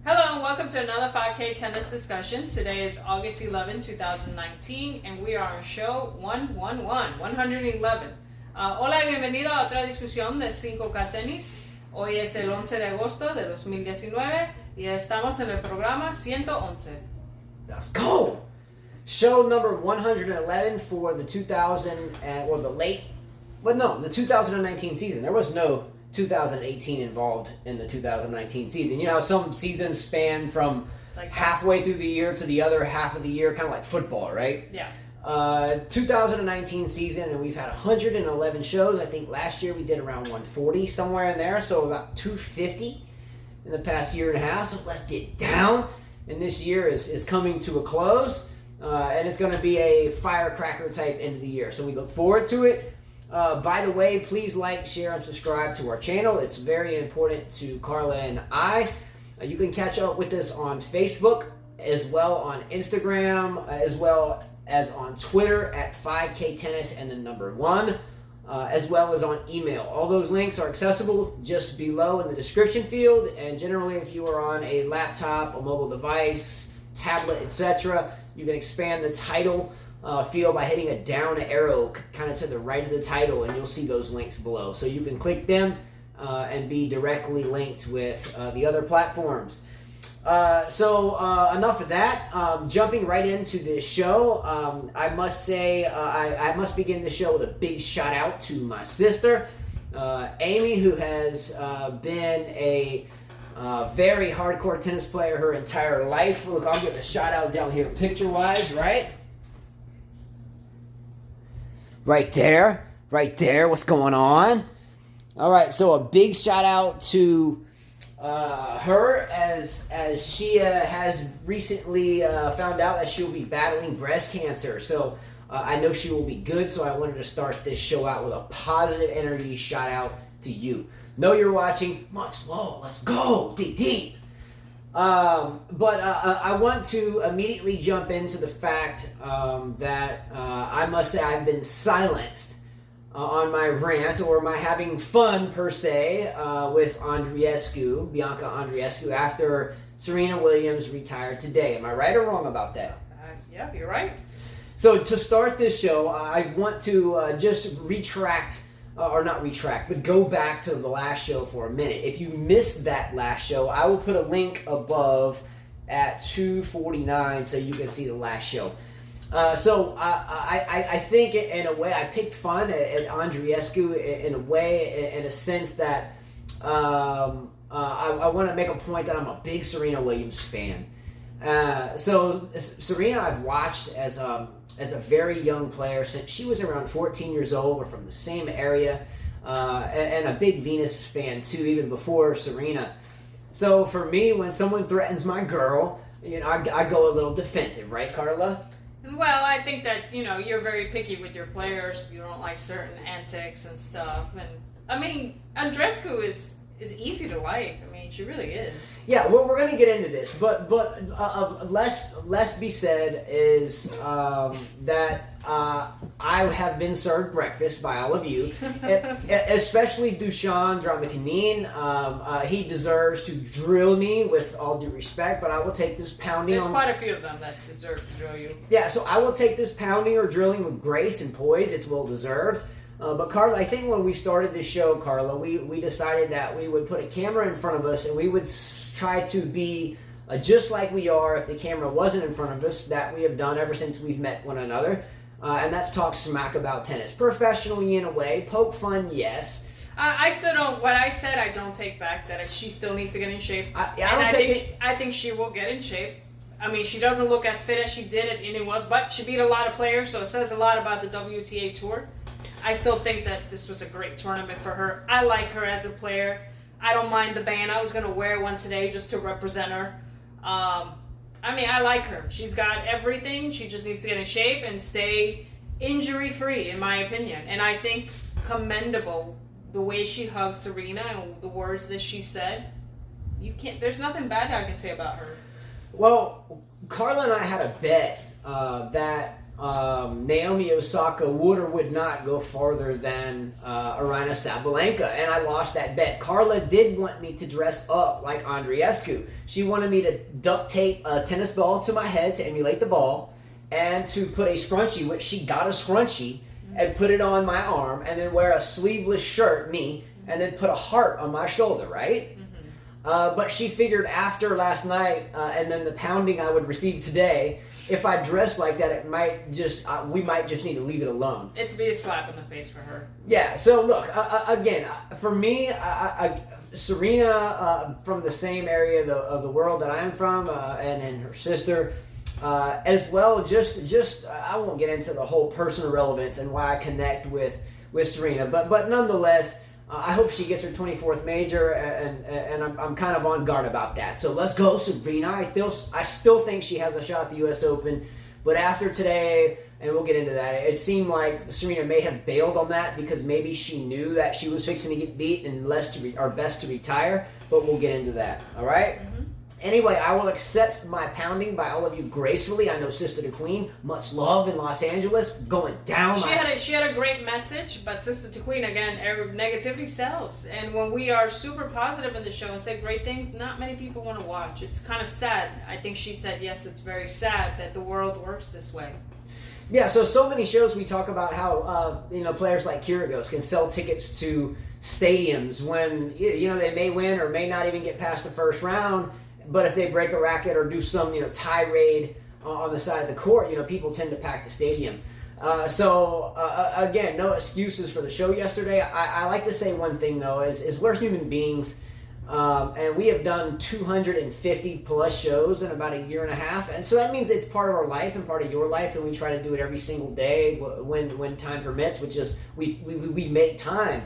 Hello and welcome to another 5K tennis discussion. Today is August 11, 2019 and we are on show 111. Hola y bienvenido a otra discusión de 5K tenis. Hoy es el 11 de agosto de 2019 y estamos en el programa 111. Let's go! Show number 111 for the 2019 season. There was no 2018 involved in the 2019 season. You know how some seasons span from halfway through the year to the other half of the year, kind of like football, right? Yeah. 2019 season, and we've had 111 shows. I think last year we did around 140, somewhere in there, so about 250 in the past year and a half. So let's get down. And this year is coming to a close, and it's going to be a firecracker type end of the year. So we look forward to it. By the way, please like, share, and subscribe to our channel. It's very important to Carla and I. You can catch up with us on Facebook, as well on Instagram, as well as on Twitter at 5K Tennis and the number 1, as well as on email. All those links are accessible just below in the description field, and generally if you are on a laptop, a mobile device, tablet, etc., you can expand the title field by hitting a down arrow kind of to the right of the title, and you'll see those links below. So you can click them and be directly linked with the other platforms. So enough of that. Jumping right into this show, I must say I must begin the show with a big shout out to my sister, Amy, who has been a very hardcore tennis player her entire life. Look, I'll get the shout out down here picture-wise, right? Right there, what's going on? All right, so a big shout out to her as she has recently found out that she will be battling breast cancer. So I know she will be good, so I wanted to start this show out with a positive energy shout out to you. Know you're watching, much love, let's go, dig deep. But I want to immediately jump into the fact that I must say I've been silenced on my rant or my having fun per se with Bianca Andreescu after Serena Williams retired today. Am I right or wrong about that? Yeah, you're right. So to start this show, I want to just but go back to the last show for a minute. If you missed that last show, I will put a link above at 2:49 so you can see the last show. So I think in a way I picked fun at Andreescu in a way, in a sense that I want to make a point that I'm a big Serena Williams fan. So Serena I've watched as a very young player since she was around 14 years old. We're from the same area, and a big Venus fan too, even before Serena. So for me, when someone threatens my girl, I go a little defensive, right, Carla? Well, I think that, you're very picky with your players. You don't like certain antics and stuff. And, I mean, Andreescu is easy to like. I mean, she really is. Yeah, well, we're going to get into this. But less be said is that I have been served breakfast by all of you, especially Dushan Dramakanin. He deserves to drill me with all due respect, but I will take this pounding. There's quite a few of them that deserve to drill you. Yeah, so I will take this pounding or drilling with grace and poise. It's well deserved. But Carla, I think when we started this show, Carla, we decided that we would put a camera in front of us and we would try to be just like we are if the camera wasn't in front of us, that we have done ever since we've met one another. And that's talk smack about tennis. Professionally in a way, poke fun, yes. I still don't, what I said I don't take back, that she still needs to get in shape. I think she will get in shape. I mean, she doesn't look as fit as she did but she beat a lot of players, so it says a lot about the WTA Tour. I still think that this was a great tournament for her. I like her as a player. I don't mind the band. I was going to wear one today just to represent her. I mean, I like her. She's got everything. She just needs to get in shape and stay injury-free, in my opinion. And I think commendable the way she hugged Serena and the words that she said. There's nothing bad I can say about her. Well, Carla and I had a bet that Naomi Osaka would or would not go farther than Aryna Sabalenka, and I lost that bet. Carla did want me to dress up like Andreescu. She wanted me to duct tape a tennis ball to my head to emulate the ball, and to put a scrunchie, which she got a scrunchie, and put it on my arm, and then wear a sleeveless shirt, me, and then put a heart on my shoulder, right? But she figured after last night, and then the pounding I would receive today, if I dress like that, it might just we might just need to leave it alone. It'd be a slap in the face for her. Yeah. So look, again, for me, Serena, from the same area of the world that I'm from, and her sister, as well. Just I won't get into the whole personal relevance and why I connect with Serena, but nonetheless. I hope she gets her 24th major, and I'm kind of on guard about that. So let's go, Serena. I still think she has a shot at the U.S. Open, but after today, and we'll get into that, it seemed like Serena may have bailed on that because maybe she knew that she was fixing to get beat and best to retire, but we'll get into that, all right? Mm-hmm. Anyway, I will accept my pounding by all of you gracefully. I know Sister the Queen, much love in Los Angeles, going down. She had a great message, but Sister the Queen, again, negativity sells. And when we are super positive in the show and say great things, not many people want to watch. It's kind of sad. I think she said, yes, it's very sad that the world works this way. Yeah, so many shows we talk about how players like Kyrgios can sell tickets to stadiums when they may win or may not even get past the first round. But if they break a racket or do some, tirade on the side of the court, people tend to pack the stadium. Again, no excuses for the show yesterday. I like to say one thing, though, is we're human beings, and we have done 250 plus shows in about a year and a half. And so that means it's part of our life and part of your life, and we try to do it every single day when time permits, which is we make time.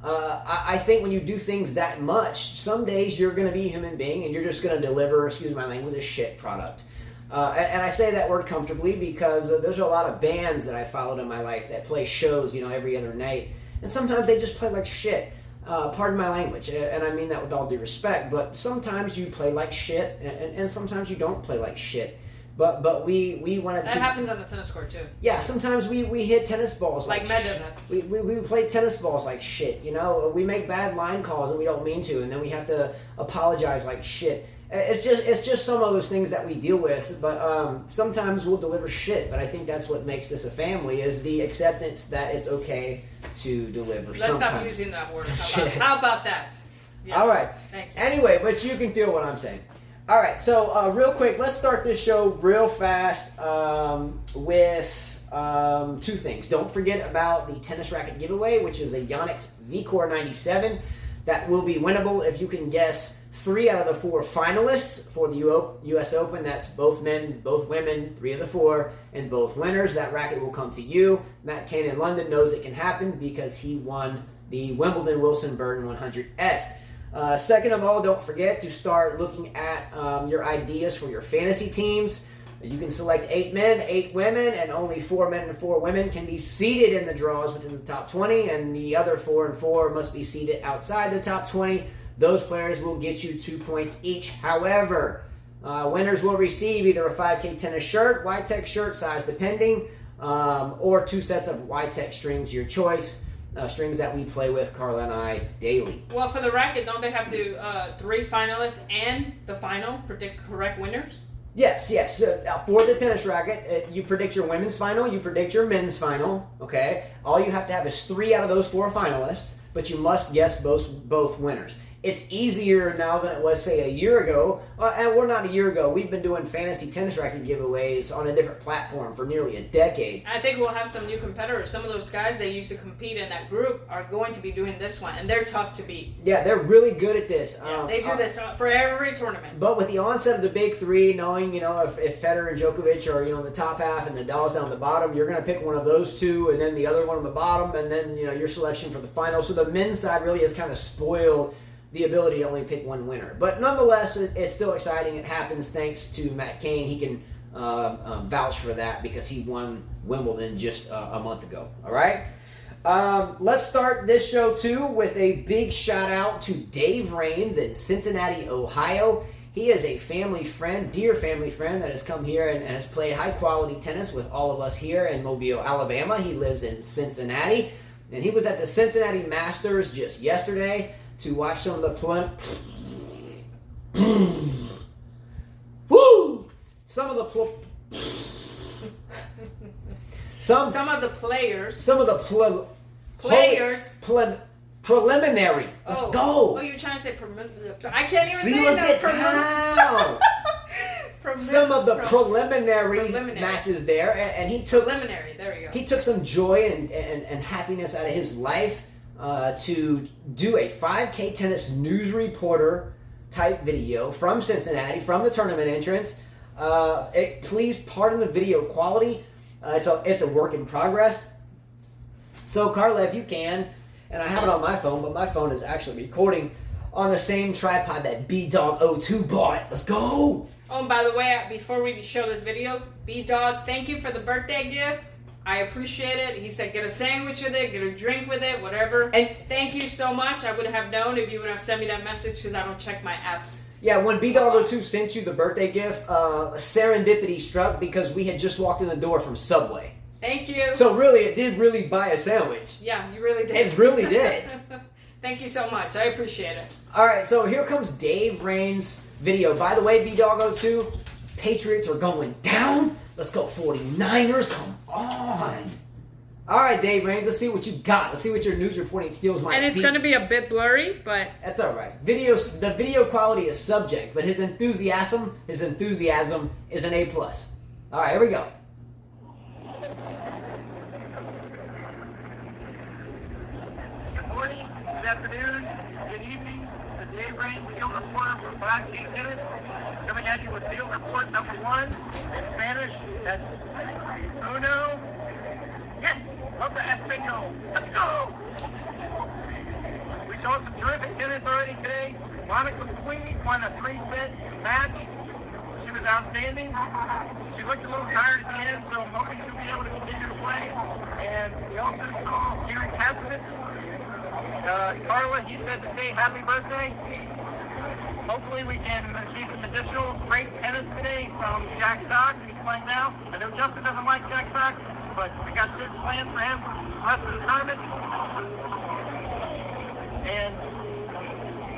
I think when you do things that much, some days you're going to be a human being and you're just going to deliver, excuse my language, a shit product. And I say that word comfortably because there's a lot of bands that I followed in my life that play shows, every other night. And sometimes they just play like shit. Pardon my language, and I mean that with all due respect, but sometimes you play like shit and sometimes you don't play like shit. But we wanted to... That happens on the tennis court, too. Yeah, sometimes we hit tennis balls like Medvedev. We play tennis balls like shit, We make bad line calls and we don't mean to, and then we have to apologize like shit. It's just some of those things that we deal with, but sometimes we'll deliver shit, but I think that's what makes this a family, is the acceptance that it's okay to deliver. Let's stop using that word. How about that? Yeah. All right. Thank you. Anyway, but you can feel what I'm saying. All right, so real quick, let's start this show real fast with two things. Don't forget about the tennis racket giveaway, which is a YTEX VCore 97 that will be winnable if you can guess 3 out of the 4 finalists for the U.S. Open. That's both men, both women, 3 of the 4, and both winners. That racket will come to you. Matt Kane in London knows it can happen because he won the Wimbledon Wilson Burton 100S. Second of all, don't forget to start looking at your ideas for your fantasy teams. You can select 8 men, 8 women, and only 4 men and 4 women can be seeded in the draws within the top 20, and the other 4 and 4 must be seeded outside the top 20. Those players will get you 2 points each. However, winners will receive either a 5K tennis shirt, YTEX shirt size depending, or 2 sets of YTEX strings, your choice. Strings that we play with, Carla and I, daily. Well, for the racket, don't they have to 3 finalists and the final predict correct winners? Yes. For the tennis racket, you predict your women's final, you predict your men's final, okay? All you have to have is 3 out of those 4 finalists, but you must guess both winners. It's easier now than it was, say, a year ago. And we're not a year ago. We've been doing fantasy tennis racket giveaways on a different platform for nearly a decade. I think we'll have some new competitors. Some of those guys that used to compete in that group are going to be doing this one, and they're tough to beat. Yeah, they're really good at this. Yeah, they do this for every tournament. But with the onset of the big 3, knowing, if Federer and Djokovic are, in the top half and Nadal's down the bottom, you're going to pick one of those 2 and then the other one on the bottom, and then, your selection for the final. So the men's side really has kind of spoiled the ability to only pick one winner. But nonetheless, it's still exciting. It happens thanks to Matt Kane. He can vouch for that because he won Wimbledon just a month ago. All right? Let's start this show, too, with a big shout-out to Dave Raines in Cincinnati, Ohio. He is a family friend, dear family friend, that has come here and has played high-quality tennis with all of us here in Mobile, Alabama. He lives in Cincinnati, and he was at the Cincinnati Masters just yesterday to watch some of the some of the preliminary. Let's go. Oh, you're trying to say preliminary. I can't even say that. Some of the preliminary matches there, and he took preliminary. There you go. He took some joy and happiness out of his life to do a 5K tennis news reporter type video from Cincinnati, from the tournament entrance. Please pardon the video quality. It's a work in progress. So Carla, if you can, and I have it on my phone, but my phone is actually recording on the same tripod that B-Dog02 bought. Let's go! Oh, and by the way, before we show this video, B-Dog, thank you for the birthday gift. I appreciate it. He said get a sandwich with it, get a drink with it, whatever. And thank you so much. I wouldn't have known if you would have sent me that message because I don't check my apps. Yeah, when B-Dog02 sent you the birthday gift, serendipity struck because we had just walked in the door from Subway. Thank you. So really, it did really buy a sandwich. Yeah, you really did. It really did. Thank you so much. I appreciate it. All right, so here comes Dave Rain's video. By the way, B-Dog02, Patriots are going down. Let's go 49ers. Come on. All right, Dave Rains, let's see what you got. Let's see what your news reporting skills might be. And it's going to be a bit blurry, but... That's all right. The video quality is subject, but his enthusiasm is an A+. All right, here we go. Good morning, good afternoon, good evening. The Dave Rains field reporter from 5K Tennis, coming at you with field report number 1 in Spanish. That's Uno. Yes, of the Espanol. Let's go! We saw some terrific tennis already today. Monica Queen won a 3-set match. She was outstanding. She looked a little tired at the end, so I'm hoping she'll be able to continue to play. And we also saw Karen Kasovitz. Carla, he said to say happy birthday. Hopefully we can see some additional great tennis today from Jack Sock. He's playing now. I know Justin doesn't like Jack Sock, but we got good plans for him for the rest of the tournament. And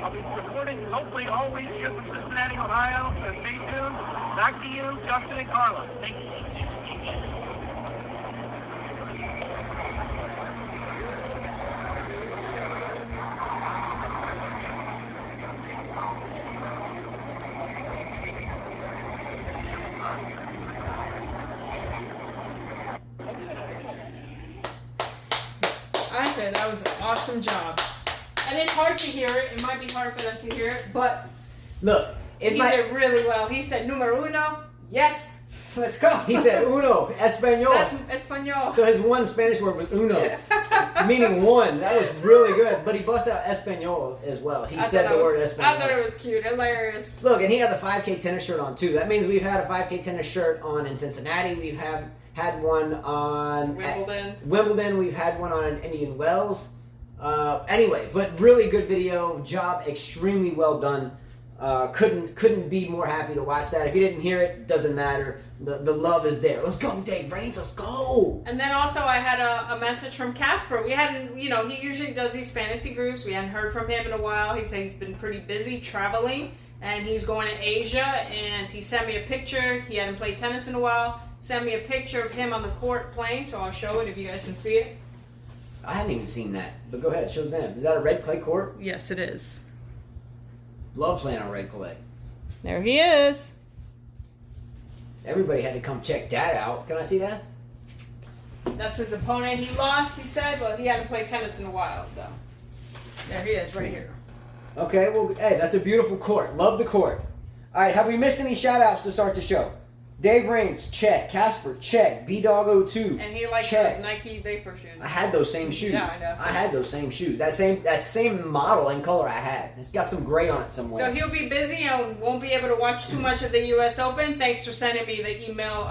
I'll be reporting hopefully all week here from Cincinnati, Ohio. So stay tuned. Back to you, Justin and Carla. Thank you. I said that was an awesome job. And it's hard to hear it. It might be hard for them to hear it, but look, he did really well. He said, numero uno, yes, let's go. He said uno, Espanol. That's Espanol. So his one Spanish word was uno, meaning one. That was really good. But he busted out Espanol as well. He said the word Espanol. I thought it was cute, hilarious. Look, and he had the 5K tennis shirt on too. That means we've had a 5K tennis shirt on in Cincinnati. We've had one on Wimbledon. We've had one on Indian Wells. Anyway, but really good video. Job extremely well done. Couldn't be more happy to watch that. If you didn't hear it, doesn't matter. The love is there. Let's go, Dave Rains. Let's go. And then also I had a message from Casper. We hadn't, he usually does these fantasy groups. We hadn't heard from him in a while. He said he's been pretty busy traveling, and he's going to Asia. And he sent me a picture. He hadn't played tennis in a while. Sent me a picture of him on the court playing, so I'll show it if you guys can see it. I haven't even seen that, but go ahead, show them. Is that a red clay court? Yes, it is. Love playing on red clay. There he is. Everybody had to come check that out. Can I see that? That's his opponent. He lost, he said, but he hadn't played tennis in a while, so. There he is, right here. Okay, well, hey, that's a beautiful court. Love the court. All right, have we missed any shout-outs to start the show? Dave Rains, check. Casper, check. B-Dog02, and he likes check. Those Nike Vapor shoes. I had those same shoes. Yeah, I know. I had those same shoes. That same model and color I had. It's got some gray on it somewhere. So he'll be busy and won't be able to watch too much of the U.S. Open. Thanks for sending me the email.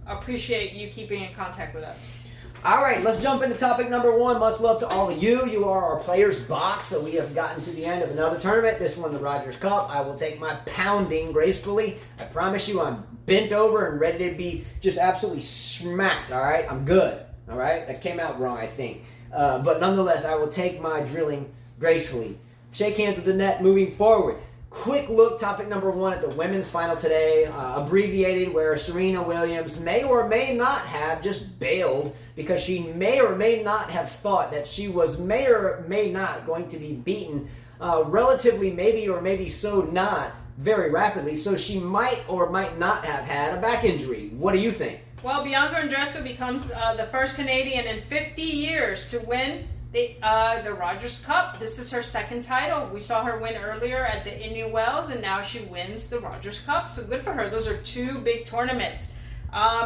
Appreciate you keeping in contact with us. All right, let's jump into topic number 1. Much love to all of you. You are our players box, so we have gotten to the end of another tournament. This one, the Rogers Cup. I will take my pounding gracefully. I promise you I'm bent over and ready to be just absolutely smacked, all right? I'm good, all right? That came out wrong, I think. But nonetheless, I will take my drilling gracefully. Shake hands at the net moving forward. Quick look, topic number 1 at the women's final today, abbreviated, where Serena Williams may or may not have just bailed because she may or may not have thought that she was may or may not going to be beaten relatively maybe or maybe so not very rapidly, so she might or might not have had a back injury. What do you think? Well, Bianca Andreescu becomes the first Canadian in 50 years to win the Rogers Cup. This is her second title. We saw her win earlier at the Indian Wells, and now she wins the Rogers Cup. So good for her. Those are 2 big tournaments.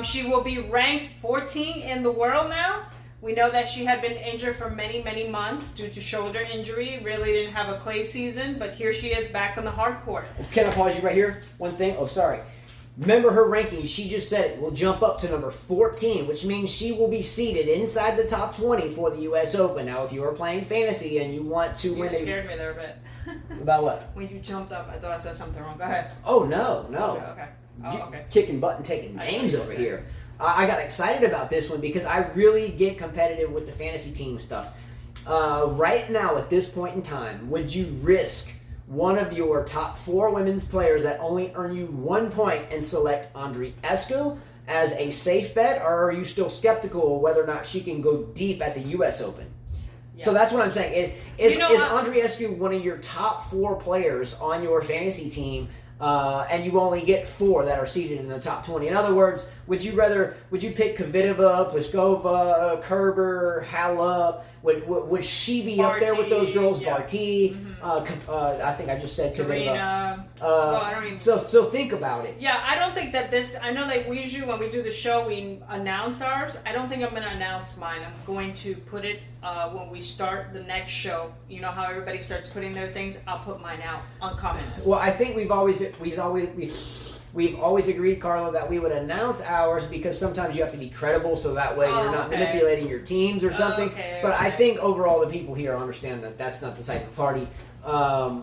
She will be ranked 14 in the world now. We know that she had been injured for many, many months due to shoulder injury. Really didn't have a clay season, but here she is back on the hard court. Can I pause you right here? One thing. Oh, sorry. Remember her ranking, she just said it will jump up to number 14, which means she will be seated inside the top 20 for the U.S. Open. Now, if you are playing fantasy and you want to win... You scared me there a bit. About what? When you jumped up, I thought I said something wrong. Go ahead. Oh, no. Okay. Oh, okay. Kicking butt and taking names over here. I got excited about this one because I really get competitive with the fantasy team stuff. Right now, at this point in time, would you risk one of your top 4 women's players that only earn you 1 point and select Andreescu as a safe bet, or are you still skeptical of whether or not she can go deep at the U.S. Open? Yeah. So that's what I'm saying. Is Andreescu one of your top 4 players on your fantasy team, and you only get 4 that are seated in the top 20? In other words, would you pick Kvitova, Pliskova, Kerber, Halep? Would she be up there with those girls? Yeah. Barty, I think I just said Serena. I don't even. So think about it. Yeah, I don't think that this. I know that we usually when we do the show we announce ours. I don't think I'm going to announce mine. I'm going to put it when we start the next show. You know how everybody starts putting their things. I'll put mine out on comments. Well, I think we've always agreed, Carla, that we would announce ours because sometimes you have to be credible, so that way you're not manipulating your teams or something. But I think overall the people here understand that that's not the type of party. I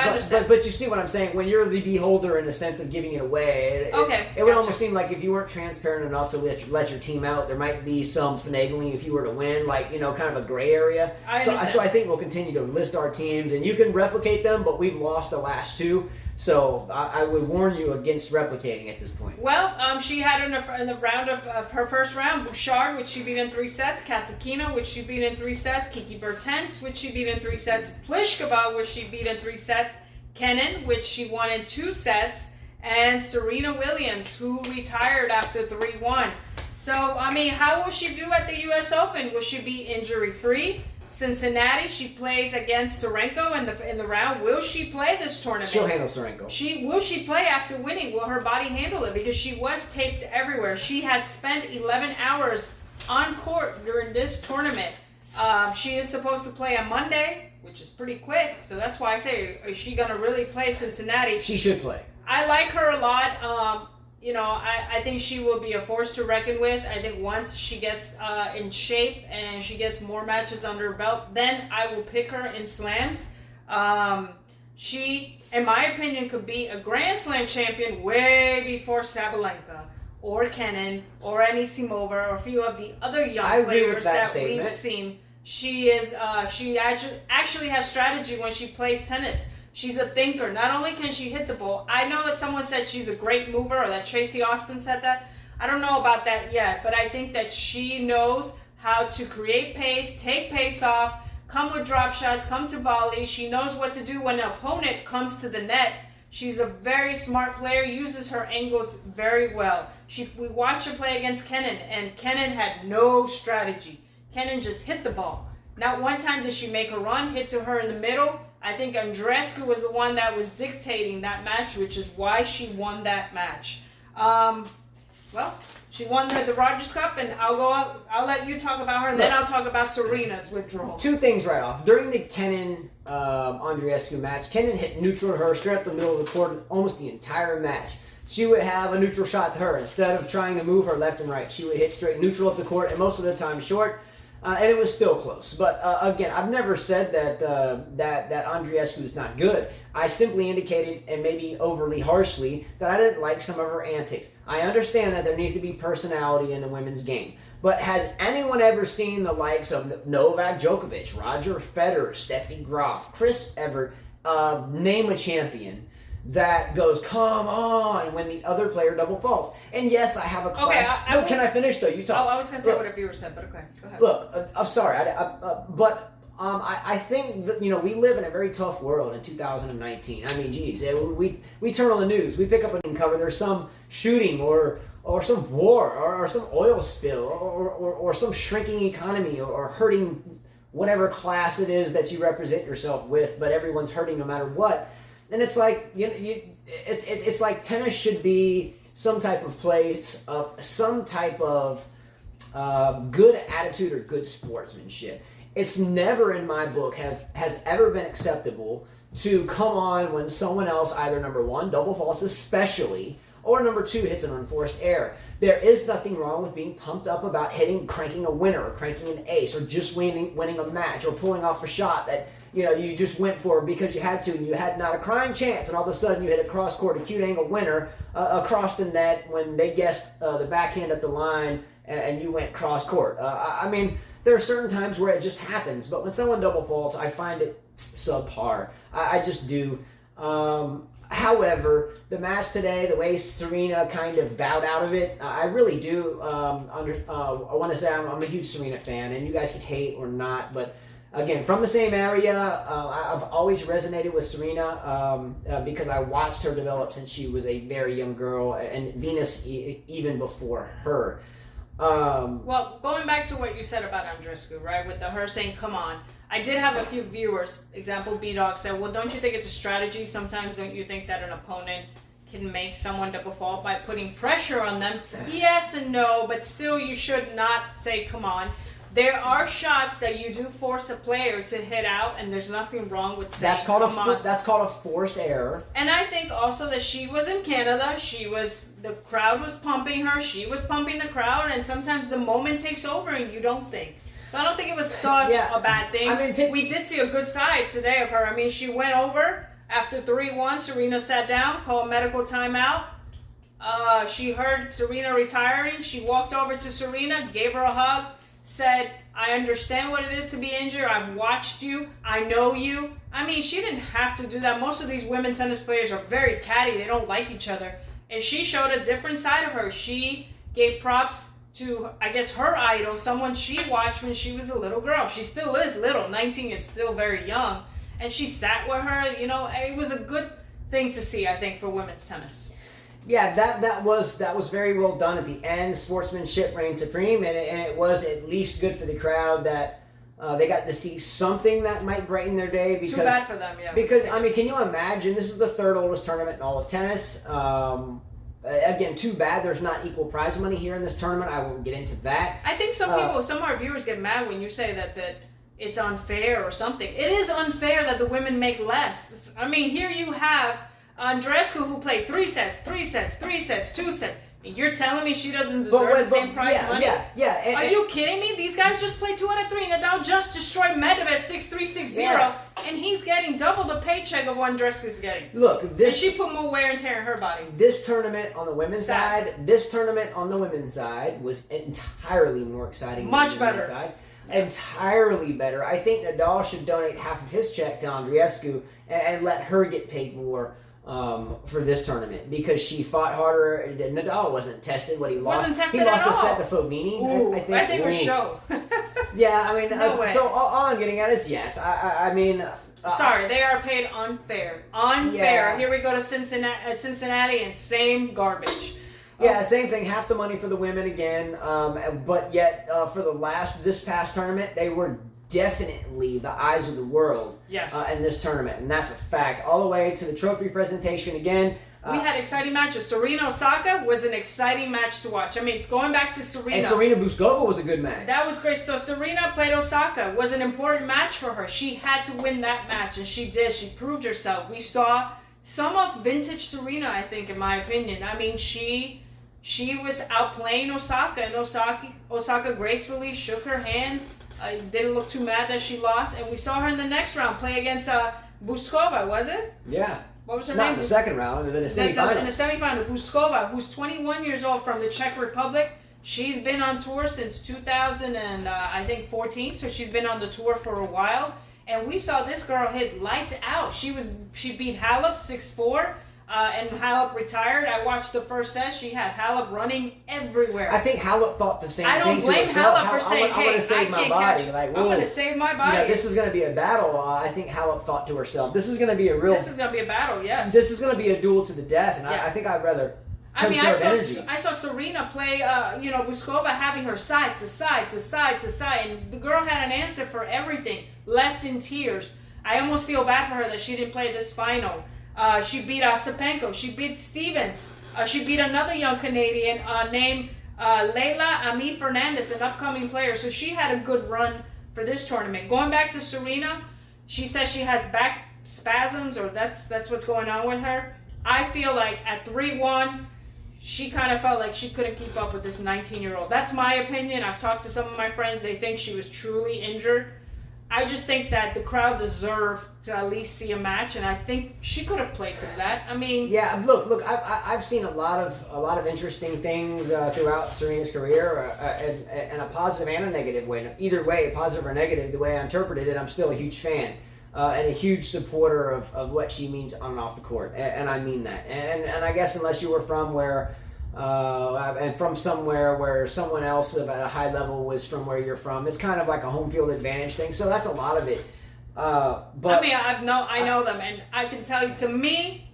understand. But you see what I'm saying? When you're the beholder in the sense of giving it away, it would almost seem like if you weren't transparent enough to let your team out, there might be some finagling if you were to win, like, kind of a gray area. So I think we'll continue to list our teams, and you can replicate them, but we've lost the last 2. So I would warn you against replicating at this point. Well, she had in the round of her first round, Bouchard, which she beat in 3 sets, Kasatkina, which she beat in 3 sets, Kiki Bertens, which she beat in 3 sets, Pliskova, which she beat in 3 sets, Kenin, which she won in 2 sets, and Serena Williams, who retired after 3-1. So, how will she do at the U.S. Open? Will she be injury-free? Cincinnati, she plays against Serenko in the round. Will she play this tournament? She'll handle Serenko. Will she play after winning? Will her body handle it? Because she was taped everywhere. She has spent 11 hours on court during this tournament. She is supposed to play on Monday, which is pretty quick. So that's why I say, is she going to really play Cincinnati? She should play. I like her a lot. I think she will be a force to reckon with. I think once she gets in shape and she gets more matches under her belt, then I will pick her in slams. She, in my opinion, could be a Grand Slam champion way before Sabalenka or Kenin or Anisimova or a few of the other young players that we've seen. She actually has strategy when she plays tennis. She's a thinker. Not only can she hit the ball, I know that someone said she's a great mover, or that Tracy Austin said that. I don't know about that yet, but I think that she knows how to create pace, take pace off, come with drop shots, come to volley. She knows what to do when an opponent comes to the net. She's a very smart player, uses her angles very well. We watched her play against Kenin, and Kenin had no strategy. Kenin just hit the ball. Not one time did she make a run, hit to her in the middle. I think Andreescu was the one that was dictating that match, which is why she won that match. She won the Rogers Cup, and I'll let you talk about her, and then I'll talk about Serena's withdrawal. 2 things right off. During the Kenin Andreescu match, Kenin hit neutral to her, straight up the middle of the court almost the entire match. she would have a neutral shot to her. Instead of trying to move her left and right, she would hit straight neutral up the court, and most of the time short. And it was still close. But again, I've never said that Andreescu is not good. I simply indicated, and maybe overly harshly, that I didn't like some of her antics. I understand that there needs to be personality in the women's game. But has anyone ever seen the likes of Novak Djokovic, Roger Federer, Steffi Graf, Chris Evert, name a champion that goes, come on, when the other player double faults? And yes, I have a class. Okay, can I finish though? You talk. Oh, I was going to say whatever you were said, but okay, go ahead. Look, I'm sorry, I think that, we live in a very tough world in 2019. I mean, geez, we turn on the news, we pick up a cover, there's some shooting or some war or some oil spill or some shrinking economy or hurting whatever class it is that you represent yourself with, but everyone's hurting no matter what. And it's like it's like tennis should be some type of place of some type of good attitude or good sportsmanship. It's never in my book has ever been acceptable to come on when someone else either number one double faults especially, or number two hits an unforced error. There is nothing wrong with being pumped up about cranking a winner or cranking an ace or just winning a match or pulling off a shot that you just went for because you had to and you had not a crying chance, and all of a sudden you hit a cross court acute angle winner across the net when they guessed the backhand at the line and you went cross court. I mean, there are certain times where it just happens, but when someone double faults, I find it subpar. I just do. However, the match today, the way Serena kind of bowed out of it, I really do. I want to say I'm a huge Serena fan, and you guys can hate or not, but again, from the same area, I've always resonated with Serena because I watched her develop since she was a very young girl, and Venus even before her. Well, going back to what you said about Andreescu, right, with her saying, come on, I did have a few viewers, example B-Dog said, well, don't you think it's a strategy? Sometimes don't you think that an opponent can make someone double fault by putting pressure on them? Yes and no, but still you should not say, come on. There are shots that you do force a player to hit out, and there's nothing wrong with saying, that's called a forced error. And I think also that she was in Canada. The crowd was pumping her. She was pumping the crowd, and sometimes the moment takes over and you don't think. So I don't think it was such a bad thing. I mean, we did see a good side today of her. I mean, she went over after 3-1. Serena sat down, called medical timeout. She heard Serena retiring. She walked over to Serena, gave her a hug, said, I understand what it is to be injured. I've watched you. I know you. I mean, she didn't have to do that. Most of these women tennis players are very catty. They don't like each other. And she showed a different side of her. She gave props to, I guess, her idol, someone she watched when she was a little girl. She still is little. 19 is still very young. And she sat with her. It was a good thing to see, I think, for women's tennis. Yeah, that was very well done at the end. Sportsmanship reigned supreme, and it was at least good for the crowd that they got to see something that might brighten their day. Because, too bad for them, yeah. Because, I mean, can you imagine? This is the third oldest tournament in all of tennis. Again, too bad there's not equal prize money here in this tournament. I won't get into that. I think some of our viewers get mad when you say that it's unfair or something. It is unfair that the women make less. I mean, here you have Andreescu, who played 3 sets, 2 sets. And you're telling me she doesn't deserve the same prize money? Yeah. Are you kidding me? These guys just played 2 out of 3. Nadal just destroyed Medvedev 6-3, 6-0, and he's getting double the paycheck of what Andreescu's getting. Look, and she put more wear and tear in her body. This tournament on the women's side was entirely more exciting. Much better. Side. Entirely better. I think Nadal should donate half of his check to Andreescu and let her get paid more for this tournament because she fought harder. Nadal wasn't tested. He lost a set to Fognini. I think it was show. Yeah, I mean, so all I'm getting at is yes. I mean, sorry, they are paid unfair. Yeah. Here we go to Cincinnati, and same garbage. Yeah, same thing. Half the money for the women again, but yet for this past tournament, they were definitely the eyes of the world in this tournament, and that's a fact. All the way to the trophy presentation again. We had exciting matches. Serena-Osaka was an exciting match to watch. I mean, going back to Serena. And Serena-Buskova was a good match. That was great. So Serena played Osaka. Was an important match for her. She had to win that match, and she did. She proved herself. We saw some of vintage Serena, I think, in my opinion. I mean, she was outplaying Osaka, and Osaka gracefully shook her hand. Didn't look too mad that she lost, and we saw her in the next round play against Buskova, was it? Yeah. What was her Not name? in the second round, and then the semifinal. In the semifinal, Buskova, who's 21 years old from the Czech Republic. She's been on tour since 2014, so she's been on the tour for a while. And we saw this girl hit lights out. She beat Halep 6-4, and Halep retired. I watched the first set. She had Halep running everywhere. I think Halep thought the same I thing don't blame to herself. Halep for saying, I'm going to save my body. Like, I'm going to save my body. You know, this is going to be a battle. I think Halep thought to herself, this is going to be a real... This is going to be a battle, yes. This is going to be a duel to the death, and yeah. I think I'd rather... I saw Serena play, Buskova having her side to side to side to side, and the girl had an answer for everything, left in tears. I almost feel bad for her that she didn't play this final. She beat Ostapenko, she beat Stevens, she beat another young Canadian named Leila Ami Fernandez, an upcoming player, so she had a good run for this tournament. Going back to Serena, she says she has back spasms, or that's what's going on with her. I feel like at 3-1, she kind of felt like she couldn't keep up with this 19-year-old. That's my opinion. I've talked to some of my friends. They think she was truly injured. I just think that the crowd deserved to at least see a match, and I think she could have played through that. I mean, yeah. Look. I've seen a lot of interesting things throughout Serena's career, in a positive and a negative way. Either way, positive or negative, the way I interpreted it, I'm still a huge fan. And a huge supporter of what she means on and off the court, and I mean that. And I guess unless you were from where, and from somewhere where someone else at a high level was from where you're from, it's kind of like a home field advantage thing. So that's a lot of it. But I mean, I know them, and I can tell you, to me,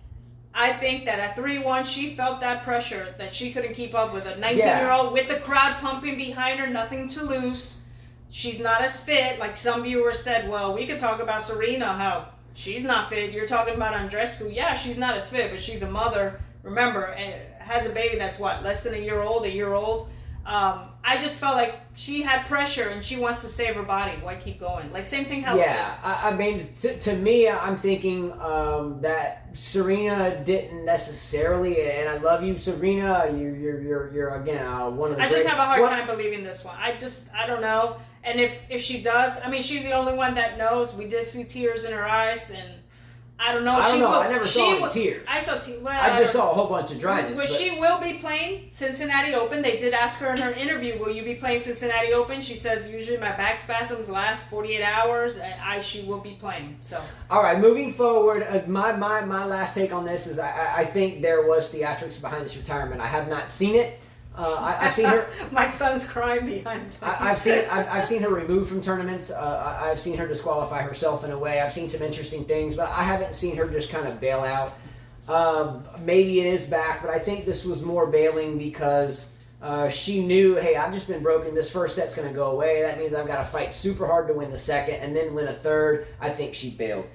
I think that at 3-1, she felt that pressure that she couldn't keep up with a 19-year-old with the crowd pumping behind her, nothing to lose. She's not as fit. Like some viewers said, well, we could talk about Serena, how she's not fit. You're talking about Andreescu. Yeah, she's not as fit, but she's a mother. Remember, has a baby that's less than a year old. I just felt like she had pressure and she wants to save her body. Why keep going? Like same thing. Yeah, I mean, to me, I'm thinking that Serena didn't necessarily, and I love you, Serena. You're again one of the. I just have a hard time believing this one. I don't know. And if she does, I mean, she's the only one that knows. We did see tears in her eyes, and I don't know. I never saw any tears. I saw tears. Well, I just saw a whole bunch of dryness. But she will be playing Cincinnati Open. They did ask her in her interview, will you be playing Cincinnati Open? She says, usually my back spasms last 48 hours, and she will be playing. So. All right, moving forward, my last take on this is I think there was theatrics behind this retirement. I have not seen it. I've seen her. My son's crying behind me. I've seen her removed from tournaments. I've seen her disqualify herself in a way. I've seen some interesting things, but I haven't seen her just kind of bail out. Maybe it is back, but I think this was more bailing because she knew, hey, I've just been broken. This first set's going to go away. That means I've got to fight super hard to win the second and then win a third. I think she bailed.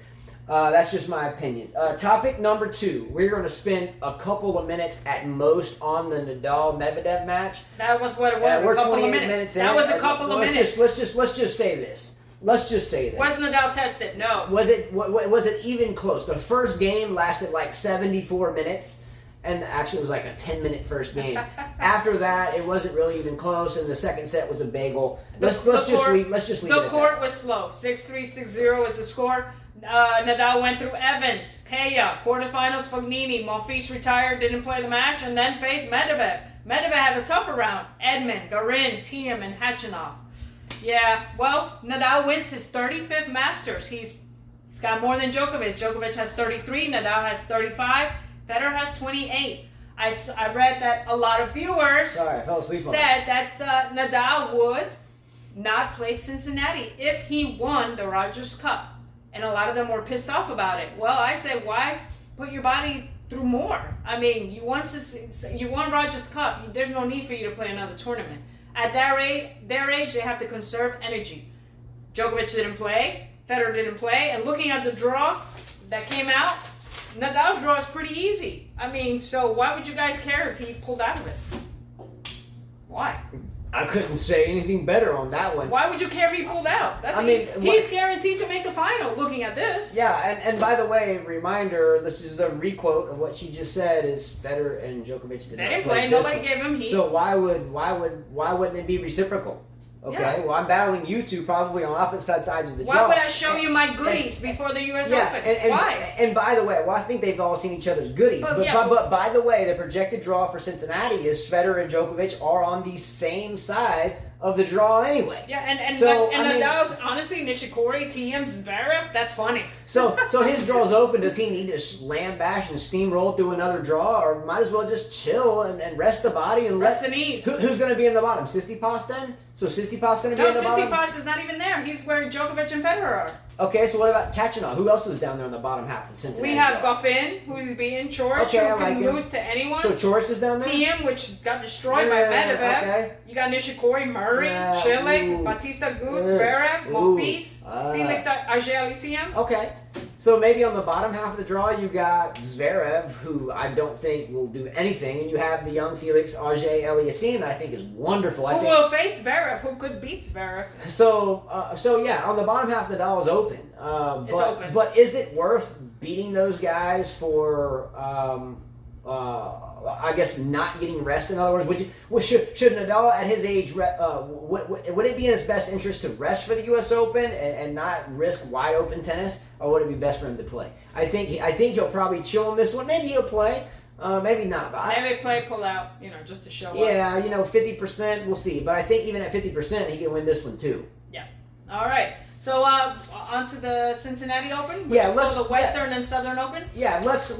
That's just my opinion. Topic number 2. We're going to spend a couple of minutes at most on the Nadal-Medvedev match. That was what it was. We're a couple 28 of minutes. minutes that in. was a couple of minutes. Let's just say this. Was Nadal tested? No. Was it even close? The first game lasted like 74 minutes. And actually, it was like a 10-minute first game. After that, it wasn't really even close, and the second set was a bagel. Let's just leave it at that. The court was slow. 6-3, 6-0 was the score. Nadal went through Evans, Peya, quarterfinals, Fognini. Monfils retired, didn't play the match, and then faced Medvedev. Medvedev had a tougher round. Edmund, Garin, Thiem, and Khachanov. Yeah, well, Nadal wins his 35th Masters. He's got more than Djokovic. Djokovic has 33. Nadal has 35. Federer has 28. I read that a lot of viewers said that Nadal would not play Cincinnati if he won the Rogers Cup. And a lot of them were pissed off about it. Well, I say, why put your body through more? I mean, you won Rogers Cup. There's no need for you to play another tournament. At their age, they have to conserve energy. Djokovic didn't play. Federer didn't play. And looking at the draw that came out, Nadal's draw is pretty easy. I mean, so why would you guys care if he pulled out of it? Why? I couldn't say anything better on that one. Why would you care if he pulled out? He's guaranteed to make the final looking at this. Yeah, and by the way, reminder, this is a requote of what she just said, is Federer and Djokovic they didn't play. Nobody gave him heat. So why wouldn't it be reciprocal? Okay, yeah. Well, I'm battling you two probably on opposite sides of the draw. Why would I show you my goodies before the U.S. Open? Why? And by the way, well, I think they've all seen each other's goodies. But by the way, the projected draw for Cincinnati is Federer and Djokovic are on the same side of the draw anyway. Yeah, and Nadal's, honestly, Nishikori, TM, Zverev, that's funny. So his draw's open. Does he need to slam bash and steamroll through another draw, or might as well just chill and rest the body and rest the knees? Who's going to be in the bottom? Tsitsipas then? So Tsitsipas going to be in the bottom? No, Tsitsipas is not even there. He's where Djokovic and Federer are. Okay, so what about Kachanov? Who else is down there in the bottom half of the Cincinnati? We have Goffin, who's beating George, who can lose to anyone. So George is down there? TM, which got destroyed by Medvedev. Okay. You got Nishikori, Murray, Chile, Batista Gus, Zverev, Monfils, Felix Auger-Aliassime. Okay. So maybe on the bottom half of the draw, you got Zverev, who I don't think will do anything, and you have the young Felix Auger-Aliassime that I think is wonderful. Who will face Zverev? Who could beat Zverev? So yeah, on the bottom half of the draw is open. It's open. But is it worth beating those guys for? I guess not getting rest. In other words, should Nadal at his age would it be in his best interest to rest for the U.S. Open and not risk wide open tennis, or would it be best for him to play? I think he'll probably chill on this one. Maybe he'll play, maybe not. But maybe pull out, just to show up. Yeah, 50%. We'll see. But I think even at 50%, he can win this one too. Yeah. All right. So on to the Cincinnati Open, which is the Western and Southern Open. Yeah, let's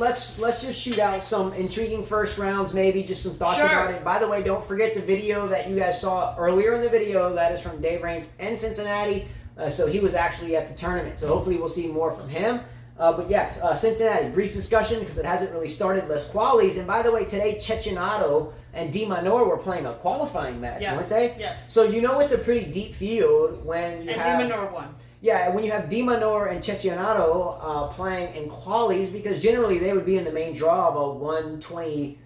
just shoot out some intriguing first rounds, maybe just some thoughts about it. By the way, don't forget the video that you guys saw earlier in the video. That is from Dave Raines in Cincinnati. So he was actually at the tournament. So hopefully we'll see more from him. But yeah, Cincinnati, brief discussion because it hasn't really started. Les qualies. And by the way, today Cecchinato and Di Minor were playing a qualifying match, weren't they? Yes. So it's a pretty deep field when you have... And Di Minor won. Yeah, when you have Di Minor and Cecchinato playing in qualies, because generally they would be in the main draw of a 128,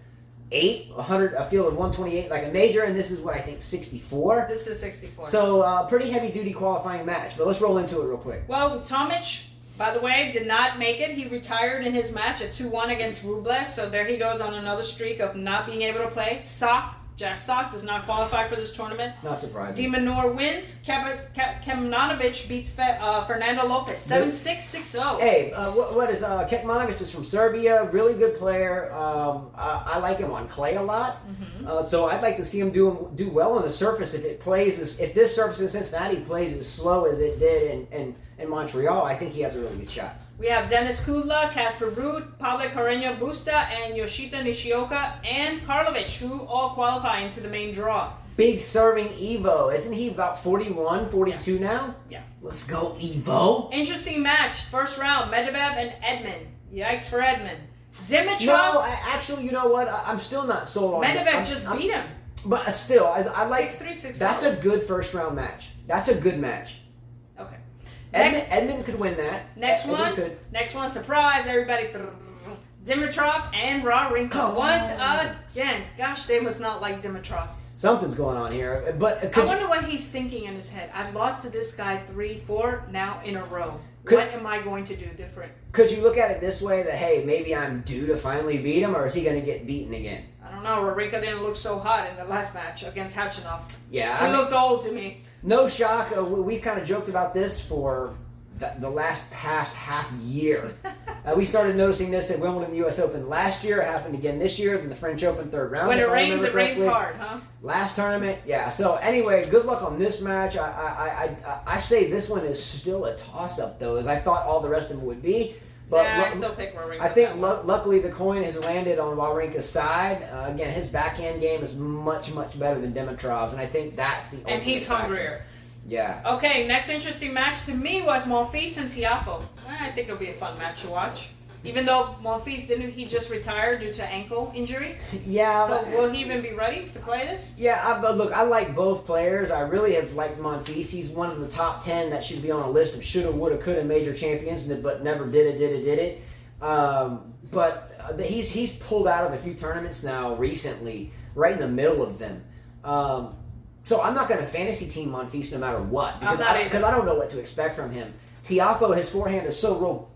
a field of 128 like a major, and this is what I think 64. This is 64. So pretty heavy duty qualifying match, but let's roll into it real quick. Well, Tomic, by the way, did not make it. He retired in his match at 2-1 against Rublev, so there he goes on another streak of not being able to play. Jack Sock does not qualify for this tournament. Not surprising. Di Minor wins. Kecmanovic beats Fernando Lopez 7-6, 6-0. Hey, what is Kecmanovic is from Serbia, really good player. I like him on clay a lot. Mm-hmm. So I'd like to see him do well on the surface. If this surface in Cincinnati plays as slow as it did in Montreal, I think he has a really good shot. We have Denis Kudla, Casper Ruud, Pablo Carreño Busta, and Yoshita Nishioka, and Karlovic, who all qualify into the main draw. Big serving Evo. Isn't he about 41, 42 now? Yeah. Let's go, Evo. Interesting match. First round, Medvedev and Edmund. Yikes for Edmund. Dimitrov. No, actually, you know what? I'm still not sold on Medvedev just beat him. But still, I like... 6-3, 6-0. That's a good first round match. That's a good match. Okay. Edmund could win that. Next one, surprise, everybody. Dimitrov and Wawrinka. Once again. Gosh, they must not like Dimitrov. Something's going on here. But I wonder what he's thinking in his head. I've lost to this guy 3-4 now in a row. What am I going to do different? Could you look at it this way that, hey, maybe I'm due to finally beat him, or is he going to get beaten again? I don't know. Wawrinka didn't look so hot in the last match against Khachanov. Yeah. He looked old to me. No shock. We kind of joked about this for the past half year. We started noticing this at Wimbledon, the U.S. Open last year. It happened again this year in the French Open third round. When it rains hard, huh? Last tournament, yeah. So anyway, good luck on this match. I say this one is still a toss-up, though, as I thought all the rest of them would be. But yeah, I still pick Wawrinka. I think luckily the coin has landed on Wawrinka's side. Again, his backhand game is much, much better than Dimitrov's, and I think that's the ultimate And he's hungrier. Yeah. Okay, next interesting match to me was Monfils and Tiafoe. I think it'll be a fun match to watch. Even though Monfils he just retired due to ankle injury. Yeah. So will he even be ready to play this? Yeah, look, I like both players. I really have liked Monfils. He's one of the top 10 that should be on a list of shoulda, woulda, coulda major champions, but never did it. But he's pulled out of a few tournaments now recently, right in the middle of them. So I'm not going to fantasy team Monfils no matter what because I don't know what to expect from him. Tiafoe, his forehand is so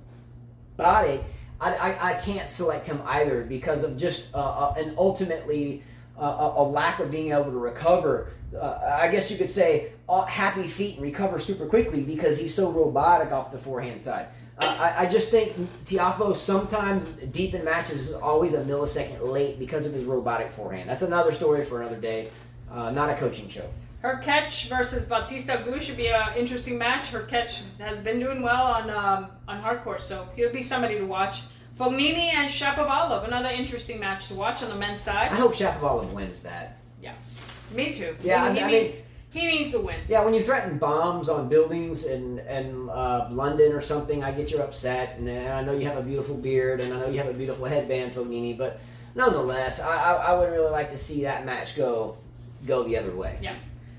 robotic. I can't select him either because of just an ultimately a lack of being able to recover. I guess you could say happy feet and recover super quickly because he's so robotic off the forehand side. I just think Tiafoe sometimes deep in matches is always a millisecond late because of his robotic forehand. That's another story for another day, not a coaching show. Hurkacz versus Bautista Agut should be an interesting match. Hurkacz has been doing well on hard court, so he'll be somebody to watch. Fognini and Shapovalov, another interesting match to watch on the men's side. I hope Shapovalov wins that. Yeah, me too. Yeah, he needs to win. Yeah, when you threaten bombs on buildings in London or something, I get you're upset, and I know you have a beautiful beard, and I know you have a beautiful headband, Fognini, but nonetheless, I would really like to see that match go the other way. Yeah.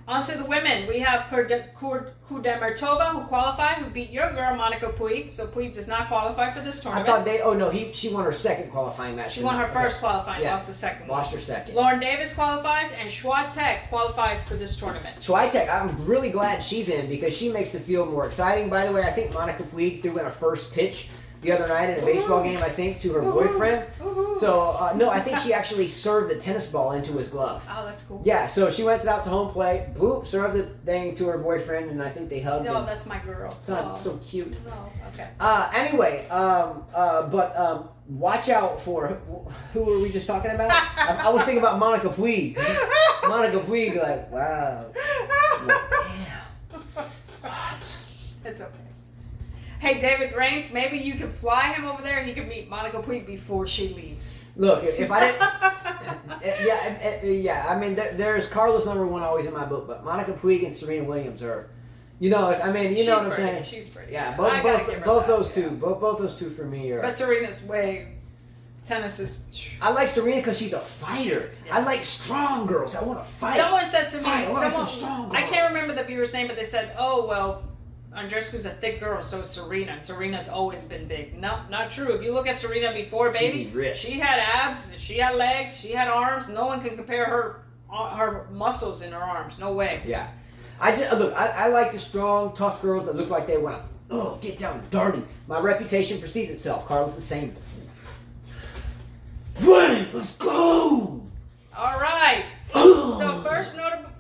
On to the women. We have Kudermetova, who qualified, who beat your girl, Monica Puig. So Puig does not qualify for this tournament. I thought she won her second qualifying match. She won her first qualifying, lost the second one. Lost her second. Lauren Davis qualifies, and Swiatek qualifies for this tournament. Swiatek, I'm really glad she's in because she makes the field more exciting. By the way, I think Monica Puig threw in a first pitch the other night in a baseball game, I think, to her boyfriend. So, no, I think she actually served the tennis ball into his glove. Oh, that's cool. Yeah, so she went out to home plate, boop, served the thing to her boyfriend, and I think they hugged. No, that's my girl. So cute. Oh, okay. Anyway, but watch out for, who were we just talking about? I was thinking about Monica Puig. Monica Puig, like, wow. Damn. What? It's okay. Hey, David Raines, maybe you can fly him over there and he can meet Monica Puig before she leaves. Look, if I didn't... I mean, there's Carlos #1 always in my book, but Monica Puig and Serena Williams are... You know what I'm saying? She's pretty. Yeah, both those two for me are... But Serena's tennis is... I like Serena because she's a fighter. Yeah. I like strong girls that want to fight. Someone said to me... I can't remember the viewer's name, but they said, oh, well... Andreescu's a thick girl, so is Serena. And Serena's always been big. No, not true. If you look at Serena before, baby, she had abs, she had legs, she had arms. No one can compare her muscles in her arms. No way. Yeah. I like the strong, tough girls that look like they want to get down dirty. My reputation precedes itself. Carlos the same. Wait, let's go! All right. So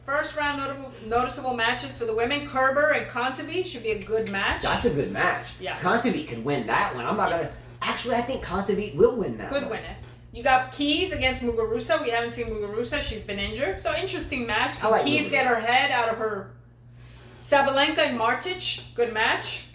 first round noticeable matches for the women. Kerber and Kontaveit should be a good match. That's a good match. Yeah. Kontaveit can win that one. I'm not gonna. Actually, I think Kontaveit will win that. Could win it. You got Keys against Muguruza. We haven't seen Muguruza. She's been injured. So interesting match. I like Keys Muguruza. Get her head out of her. Sabalenka and Martic. Good match.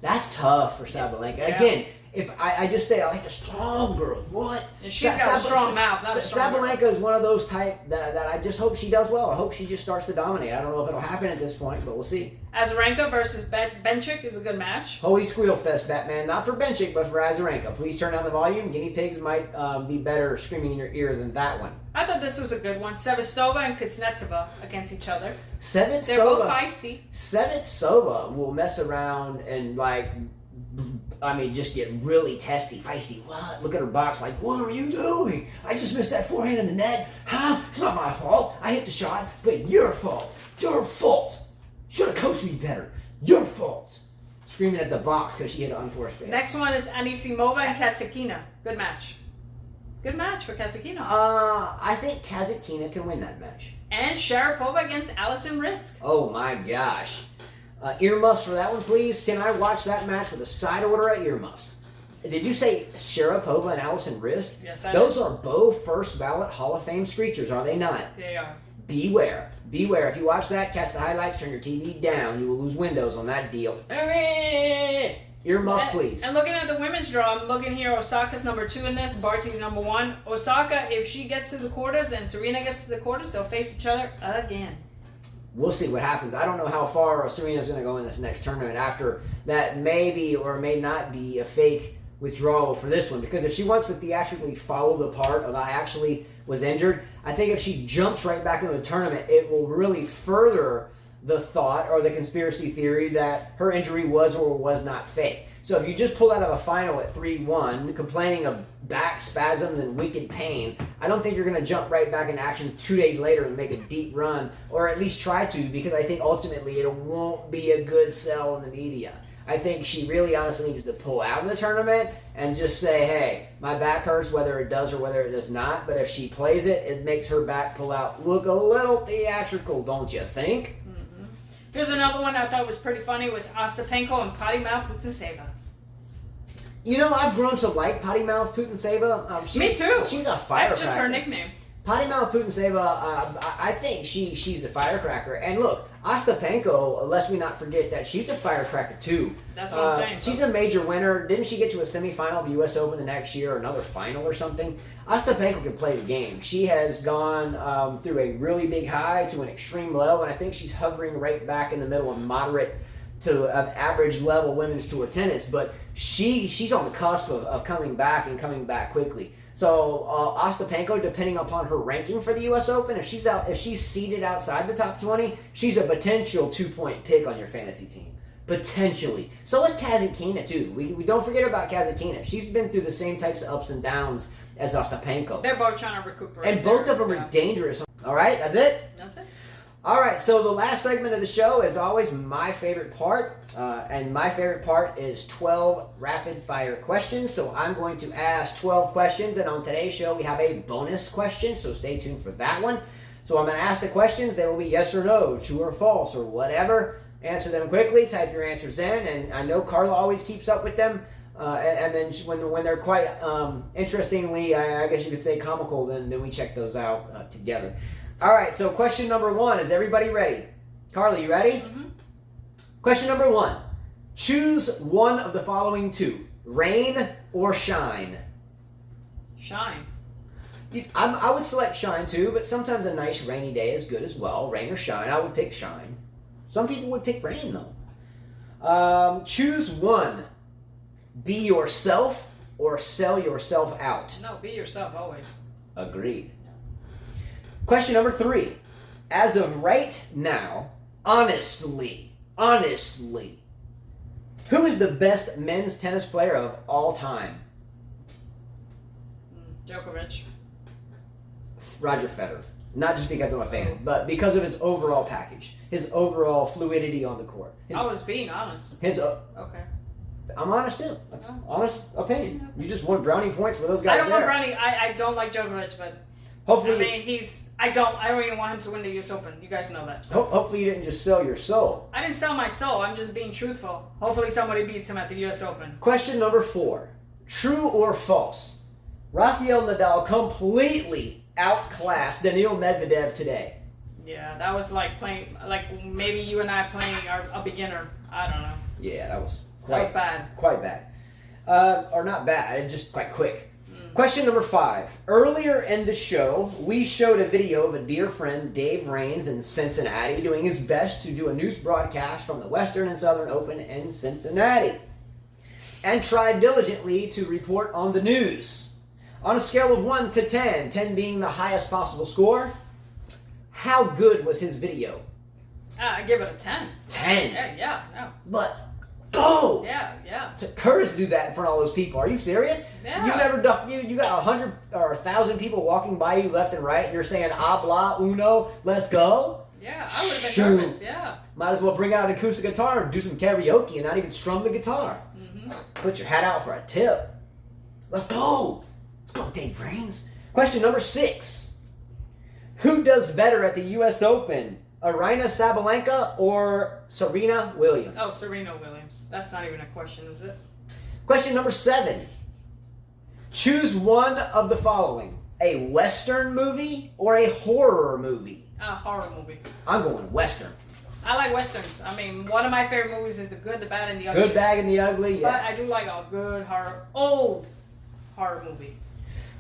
That's tough for Sabalenka. Yeah. Again, if I just say I like the strong girls. What? And she's got a strong mouth, not a strong Sabalenka is one of those type that I just hope she does well. I hope she just starts to dominate. I don't know if it'll happen at this point, but we'll see. Azarenka versus Bencic is a good match. Holy squeal fest, Batman. Not for Bencic, but for Azarenka. Please turn down the volume. Guinea pigs might be better screaming in your ear than that one. I thought this was a good one. Sevastova and Kuznetsova against each other. Sevastova. They're both feisty. Sevastova will mess around and just get really testy, feisty. What? Look at her box like, what are you doing? I just missed that forehand in the net. Huh? It's not my fault. I hit the shot, but your fault. Your fault. Should have coached me better. Your fault. Screaming at the box because she hit an unforced hit. Next one is Anisimova and Kasatkina. Good match. Good match for Kasatkina. I think Kasatkina can win that match. And Sharapova against Alison Risk. Oh my gosh. Earmuffs for that one, please. Can I watch that match with a side order at earmuffs? Did you say Sharapova and Alison Risk? Yes, I Those did. are both first ballot Hall of Fame screechers, are they not? They are. Beware. Beware. If you watch that, catch the highlights, turn your TV down. You will lose windows on that deal. Earmuffs, please. And looking at the women's draw, I'm looking here. Osaka's #2 in this. Barty's #1. Osaka, if she gets to the quarters and Serena gets to the quarters, they'll face each other again. We'll see what happens. I don't know how far Serena's going to go in this next tournament after that maybe or may not be a fake withdrawal for this one. Because if she wants to theatrically follow the part of I actually was injured, I think if she jumps right back into the tournament, it will really further the thought or the conspiracy theory that her injury was or was not fake. So if you just pull out of a final at 3-1, complaining of back spasms and wicked pain, I don't think you're going to jump right back into action 2 days later and make a deep run, or at least try to, because I think ultimately it won't be a good sell in the media. I think she really honestly needs to pull out of the tournament and just say, hey, my back hurts whether it does or whether it does not, but if she plays it, it makes her back pull out look a little theatrical, don't you think? Mm-hmm. Here's another one I thought was pretty funny, was Ostapenko and Potty Mouth Putintseva. You know, I've grown to like Potty Mouth Putintseva. Me too. She's a firecracker. That's just her nickname. Potty Mouth Putintseva, I think she's a firecracker. And look, Ostapenko, lest we not forget that she's a firecracker too. That's what I'm saying. She's a major winner. Didn't she get to a semifinal of the U.S. Open the next year, or another final or something? Ostapenko can play the game. She has gone through a really big high to an extreme low, and I think she's hovering right back in the middle of moderate to an average level women's tour tennis. But she's on the cusp of coming back and coming back quickly. So Ostapenko, depending upon her ranking for the U.S. Open, if she's seeded outside the top 20, she's a potential 2-point pick on your fantasy team. Potentially. So is Kasatkina too. We don't forget about Kasatkina. She's been through the same types of ups and downs as Ostapenko. They're both trying to recuperate. And both of them are dangerous. All right, that's it? That's it. All right, so the last segment of the show is always my favorite part, and my favorite part is 12 rapid-fire questions. So I'm going to ask 12 questions, and on today's show we have a bonus question, so stay tuned for that one. So I'm going to ask the questions. They will be yes or no, true or false, or whatever. Answer them quickly, type your answers in, and I know Carla always keeps up with them. And then when they're quite interestingly, I guess you could say comical, then we check those out together. All right, so question number 1. Is everybody ready? Carly, you ready? Mm-hmm. Question number 1. Choose one of the following two. Rain or shine? Shine. I would select shine too, but sometimes a nice rainy day is good as well. Rain or shine, I would pick shine. Some people would pick rain though. Choose one. Be yourself or sell yourself out? No, be yourself always. Agreed. Question number 3. As of right now, honestly, who is the best men's tennis player of all time? Djokovic. Roger Federer. Not just because I'm a fan, but because of his overall package, his overall fluidity on the court. I was being honest. Okay. I'm honest too. That's honest opinion. You just want brownie points for those guys. I don't want brownie. I don't like Djokovic, but hopefully, I mean, I don't even want him to win the U.S. Open. You guys know that. So. Hopefully you didn't just sell your soul. I didn't sell my soul. I'm just being truthful. Hopefully somebody beats him at the U.S. Open. Question number 4. True or false? Rafael Nadal completely outclassed Daniil Medvedev today. Yeah, that was like playing, like maybe you and I playing a beginner. I don't know. Yeah, that was bad. Quite bad. Or not bad, just quite quick. Question number 5. Earlier in the show, we showed a video of a dear friend, Dave Raines, in Cincinnati, doing his best to do a news broadcast from the Western and Southern Open in Cincinnati, and tried diligently to report on the news. On a scale of 1 to 10, 10 being the highest possible score, how good was his video? I give it a 10. 10? Yeah. Let's go! Yeah. To courage do that in front of all those people. Are you serious? Yeah. You never you got 100 or 1,000 people walking by you left and right, and you're saying habla uno, let's go? Yeah, I would have been nervous, yeah. Might as well bring out an acoustic guitar and do some karaoke and not even strum the guitar. Mm-hmm. Put your hat out for a tip. Let's go! Let's go, Dave Raines. Question number 6. Who does better at the U.S. Open? Aryna Sabalenka or Serena Williams? Oh, Serena Williams. That's not even a question, is it? Question number 7. Choose one of the following. A Western movie or a horror movie? A horror movie. I'm going Western. I like Westerns. I mean, one of my favorite movies is The Good, the Bad, and the Ugly. Good, Bad, and the Ugly, yeah. But I do like a good old horror movie.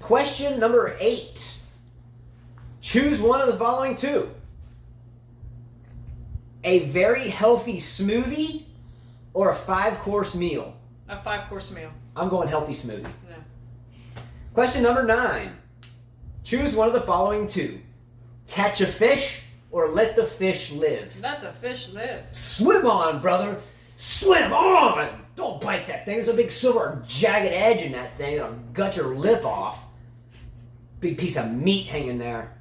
Question number 8. Choose one of the following two. A very healthy smoothie or a 5-course meal? A 5-course meal. I'm going healthy smoothie. Yeah. Question number 9. Choose one of the following two. Catch a fish or let the fish live? Let the fish live. Swim on, brother. Swim on. Don't bite that thing. There's a big silver jagged edge in that thing that'll gut your lip off. Big piece of meat hanging there.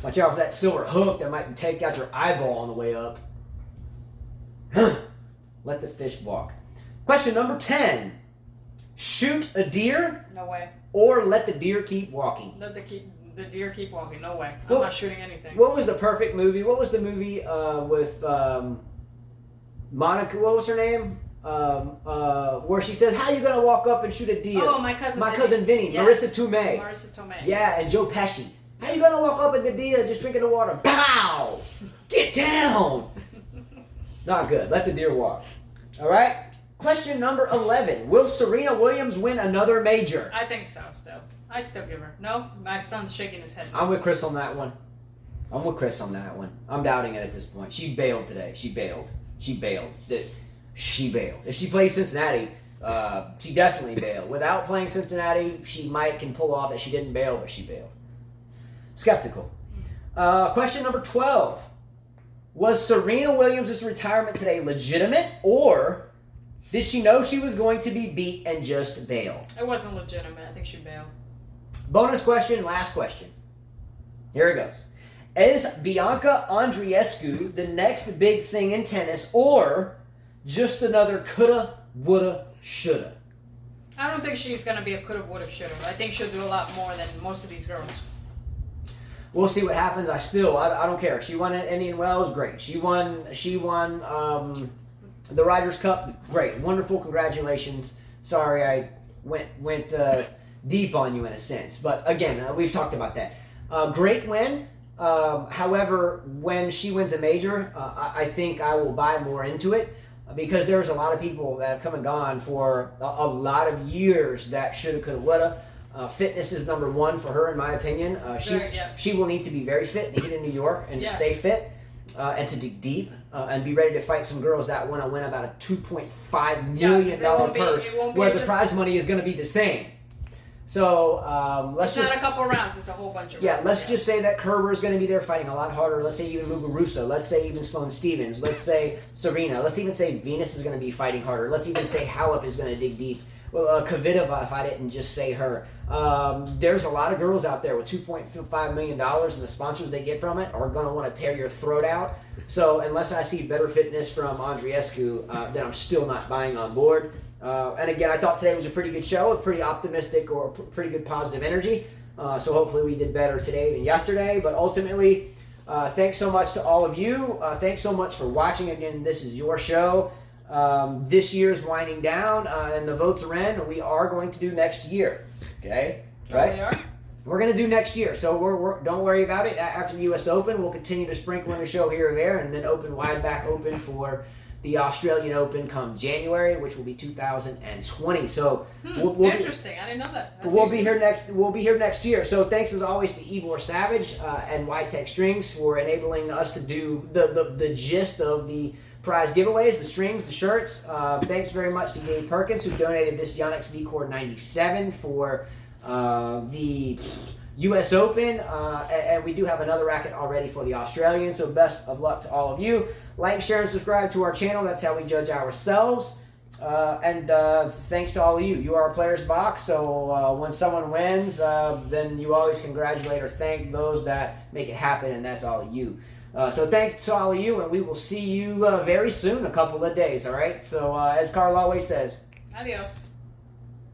Watch out for that silver hook that might take out your eyeball on the way up. Let the fish walk. Question number 10. Shoot a deer? No way. Or let the deer keep walking? Let the deer keep walking. No way. I'm not shooting anything. What was the perfect movie? What was the movie with Monica? What was her name? Where she said, "How you gonna walk up and shoot a deer?" Oh, my cousin. Vinny. Yes. Marissa Tomei. Marissa Tomei. Yeah, and Joe Pesci. How you gonna walk up at the deer just drinking the water? Pow! Get down! Not good. Let the deer walk. All right. Question number 11. Will Serena Williams win another major? I think so. Still, I still give her. No, my son's shaking his head. I'm with Chris on that one. I'm doubting it at this point. She bailed today. She bailed. If she plays Cincinnati, she definitely bailed. Without playing Cincinnati, she can pull off that she didn't bail, but she bailed. Skeptical. Question number 12. Was Serena Williams' retirement today legitimate, or did she know she was going to be beat and just bail? It wasn't legitimate. I think she bailed. Bonus question, last question. Here it goes. Is Bianca Andreescu the next big thing in tennis, or just another coulda, woulda, shoulda? I don't think she's going to be a coulda, woulda, shoulda. I think she'll do a lot more than most of these girls. We'll see what happens. I don't care. She won Indian Wells, great. She won the Riders' Cup, great. Wonderful, congratulations. Sorry I went deep on you in a sense. But again, we've talked about that. Great win. However, when she wins a major, I think I will buy more into it because there's a lot of people that have come and gone for a lot of years that shoulda, coulda, woulda. Fitness is number one for her, in my opinion. She will need to be very fit to get in New York and to stay fit and to dig deep and be ready to fight some girls that want to win about a $2.5 million purse where the prize money is going to be the same. So let's it's not a couple rounds, it's a whole bunch of rounds. Yeah, let's just say that Kerber is going to be there fighting a lot harder. Let's say even Muguruza. Let's say even Sloane Stephens. Let's say Serena. Let's even say Venus is going to be fighting harder. Let's even say Halep is going to dig deep. Well, Kvitova, if I didn't just say her. There's a lot of girls out there with $2.5 million, and the sponsors they get from it are going to want to tear your throat out. So unless I see better fitness from Andreescu, then I'm still not buying on board. And again, I thought today was a pretty good show, a pretty optimistic or pretty good positive energy. So hopefully we did better today than yesterday. But ultimately, thanks so much to all of you. Thanks so much for watching. Again, this is your show. This year's winding down, and the votes are in. We are going to do next year. Okay? Right? We are? We're going to do next year. So we're don't worry about it. After the U.S. Open, we'll continue to sprinkle in a show here or there, and then back open for the Australian Open come January, which will be 2020. So we'll interesting. I didn't know that. We'll be here next year. So thanks as always to Ivor Savage and YTEX Strings for enabling us to do the gist of the prize giveaways, the strings, the shirts. Thanks very much to Gabe Perkins, who donated this Yonex V-Core 97 for the U.S. Open. And we do have another racket already for the Australian, so best of luck to all of you. Like, share, and subscribe to our channel. That's how we judge ourselves. And thanks to all of you. You are a player's box, so when someone wins, then you always congratulate or thank those that make it happen, and that's all of you. So thanks to all of you, and we will see you very soon, a couple of days, all right? So as Carl always says, adios.